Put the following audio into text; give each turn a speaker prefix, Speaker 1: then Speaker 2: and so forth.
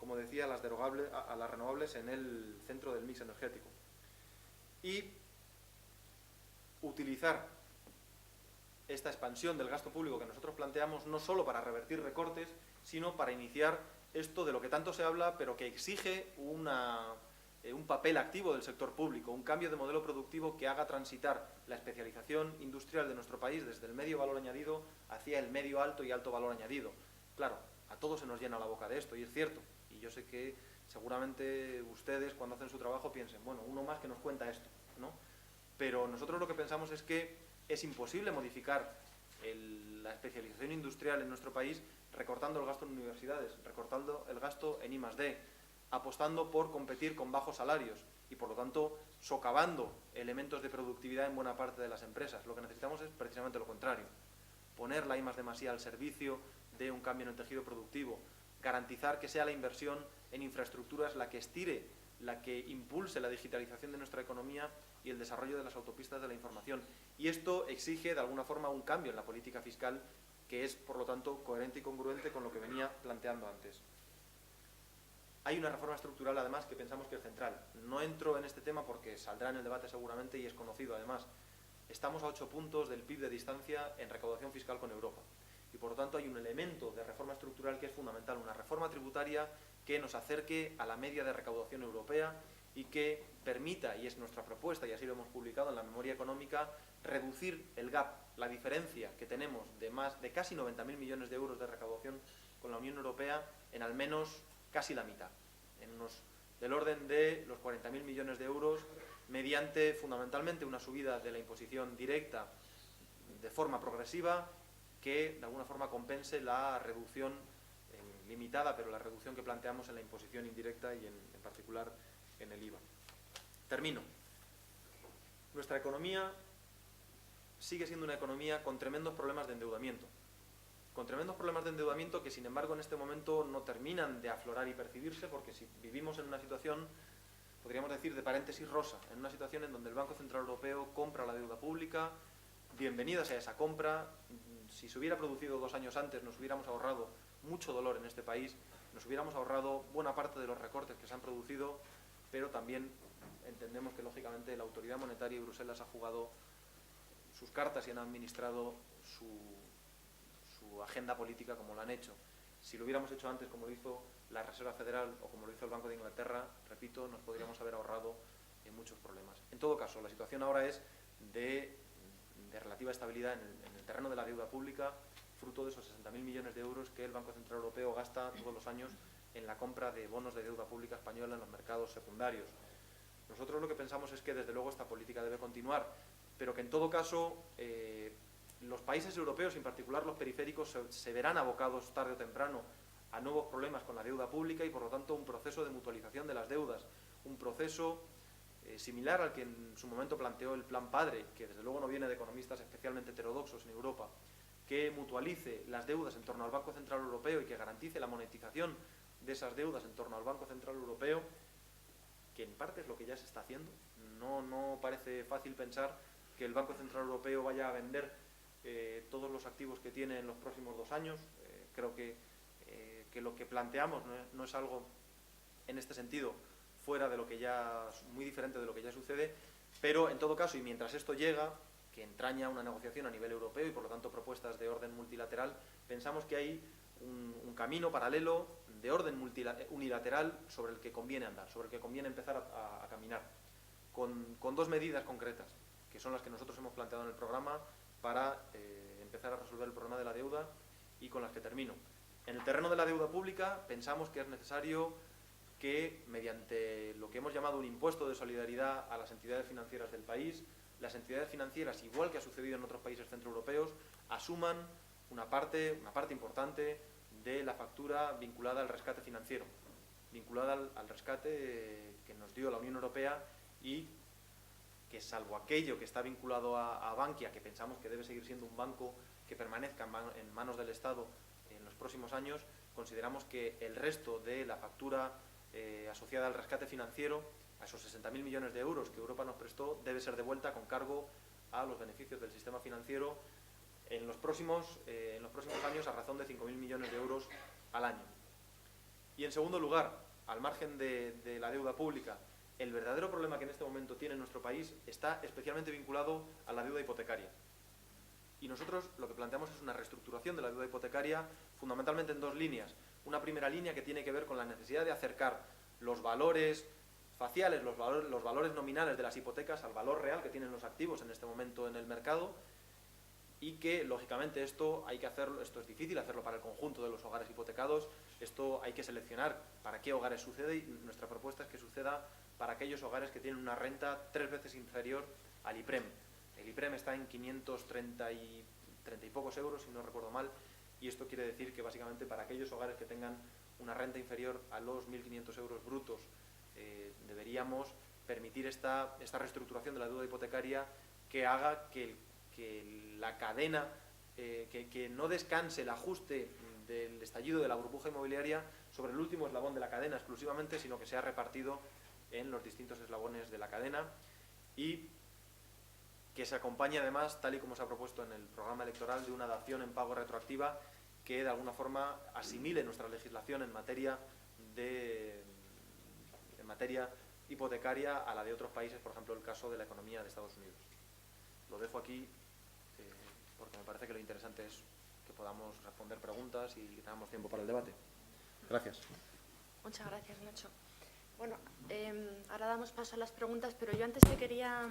Speaker 1: como decía, a las renovables en el centro del mix energético. Y utilizar esta expansión del gasto público que nosotros planteamos no solo para revertir recortes, sino para iniciar esto de lo que tanto se habla, pero que exige un papel activo del sector público, un cambio de modelo productivo que haga transitar la especialización industrial de nuestro país desde el medio valor añadido hacia el medio alto y alto valor añadido. Claro, a todos se nos llena la boca de esto, y es cierto, y yo sé que seguramente ustedes cuando hacen su trabajo piensen, bueno, uno más que nos cuenta esto, ¿no? Pero nosotros lo que pensamos es que es imposible modificar la especialización industrial en nuestro país recortando el gasto en universidades, recortando el gasto en I+D, apostando por competir con bajos salarios y, por lo tanto, socavando elementos de productividad en buena parte de las empresas. Lo que necesitamos es precisamente lo contrario, poner la I+D+I al servicio de un cambio en el tejido productivo, garantizar que sea la inversión en infraestructuras la que estire, la que impulse la digitalización de nuestra economía y el desarrollo de las autopistas de la información. Y esto exige, de alguna forma, un cambio en la política fiscal que es, por lo tanto, coherente y congruente con lo que venía planteando antes. Hay una reforma estructural, además, que pensamos que es central. No entro en este tema porque saldrá en el debate seguramente y es conocido, además. Estamos a 8 puntos del PIB de distancia en recaudación fiscal con Europa. Y, por lo tanto, hay un elemento de reforma estructural que es fundamental, una reforma tributaria que nos acerque a la media de recaudación europea y que permita, y es nuestra propuesta, y así lo hemos publicado en la memoria económica, reducir el gap, la diferencia que tenemos de casi 90.000 millones de euros de recaudación con la Unión Europea en al menos casi la mitad, del orden de los 40.000 millones de euros, mediante fundamentalmente una subida de la imposición directa de forma progresiva que de alguna forma compense la reducción limitada, pero la reducción que planteamos en la imposición indirecta y en particular en el IVA. Termino. Nuestra economía sigue siendo una economía con tremendos problemas de endeudamiento. Con tremendos problemas de endeudamiento que, sin embargo, en este momento no terminan de aflorar y percibirse, porque si vivimos en una situación, podríamos decir, de paréntesis rosa, en una situación en donde el Banco Central Europeo compra la deuda pública. Bienvenida sea esa compra. Si se hubiera producido 2 años antes, nos hubiéramos ahorrado mucho dolor en este país, nos hubiéramos ahorrado buena parte de los recortes que se han producido, pero también entendemos que, lógicamente, la autoridad monetaria y Bruselas ha jugado sus cartas y han administrado su agenda política como lo han hecho. Si lo hubiéramos hecho antes, como lo hizo la Reserva Federal o como lo hizo el Banco de Inglaterra, repito, nos podríamos haber ahorrado muchos problemas. En todo caso, la situación ahora es de relativa estabilidad en el terreno de la deuda pública, fruto de esos 60.000 millones de euros que el Banco Central Europeo gasta todos los años en la compra de bonos de deuda pública española en los mercados secundarios. Nosotros lo que pensamos es que, desde luego, esta política debe continuar, pero que, en todo caso, los países europeos, en particular los periféricos, se verán abocados tarde o temprano a nuevos problemas con la deuda pública y, por lo tanto, un proceso de mutualización de las deudas, un proceso similar al que en su momento planteó el Plan Padre, que desde luego no viene de economistas especialmente heterodoxos en Europa, que mutualice las deudas en torno al Banco Central Europeo y que garantice la monetización de esas deudas en torno al Banco Central Europeo, que en parte es lo que ya se está haciendo. No parece fácil pensar que el Banco Central Europeo vaya a vender todos los activos que tiene en los próximos 2 años. Creo que lo que planteamos no es algo, en este sentido, fuera de lo que ya, muy diferente de lo que ya sucede, pero en todo caso, y mientras esto llega, que entraña una negociación a nivel europeo y, por lo tanto, propuestas de orden multilateral, pensamos que hay un camino paralelo de orden unilateral sobre el que conviene andar, sobre el que conviene empezar a caminar, con 2 medidas concretas, que son las que nosotros hemos planteado en el programa para empezar a resolver el problema de la deuda, y con las que termino. En el terreno de la deuda pública pensamos que es necesario que, mediante lo que hemos llamado un impuesto de solidaridad a las entidades financieras del país, las entidades financieras, igual que ha sucedido en otros países centroeuropeos, asuman una parte importante de la factura vinculada al rescate financiero, vinculada al rescate que nos dio la Unión Europea, y que, salvo aquello que está vinculado a Bankia, que pensamos que debe seguir siendo un banco que permanezca en manos del Estado en los próximos años, consideramos que el resto de la factura asociada al rescate financiero, a esos 60.000 millones de euros que Europa nos prestó, debe ser devuelta con cargo a los beneficios del sistema financiero en los próximos años, a razón de 5.000 millones de euros al año. Y en segundo lugar, al margen de la deuda pública, el verdadero problema que en este momento tiene nuestro país está especialmente vinculado a la deuda hipotecaria. Y nosotros lo que planteamos es una reestructuración de la deuda hipotecaria fundamentalmente en dos líneas. Una primera línea que tiene que ver con la necesidad de acercar los valores faciales, los valores nominales de las hipotecas al valor real que tienen los activos en este momento en el mercado, y que, lógicamente, esto hay que hacerlo, esto es difícil hacerlo para el conjunto de los hogares hipotecados, esto hay que seleccionar para qué hogares sucede, y nuestra propuesta es que suceda para aquellos hogares que tienen una renta 3 veces inferior al IPREM. El IPREM está en 530 y pocos euros, si no recuerdo mal, y esto quiere decir que básicamente para aquellos hogares que tengan una renta inferior a los 1.500 euros brutos, deberíamos permitir esta reestructuración de la deuda hipotecaria que haga que la cadena, que no descanse el ajuste del estallido de la burbuja inmobiliaria sobre el último eslabón de la cadena exclusivamente, sino que sea repartido en los distintos eslabones de la cadena, y que se acompañe además, tal y como se ha propuesto en el programa electoral, de una dación en pago retroactiva que de alguna forma asimile nuestra legislación en materia hipotecaria a la de otros países, por ejemplo el caso de la economía de Estados Unidos. Lo dejo aquí porque me parece que lo interesante es que podamos responder preguntas y que tengamos tiempo para el debate. Gracias.
Speaker 2: Muchas gracias, Nacho. Bueno, ahora damos paso a las preguntas, pero yo antes te quería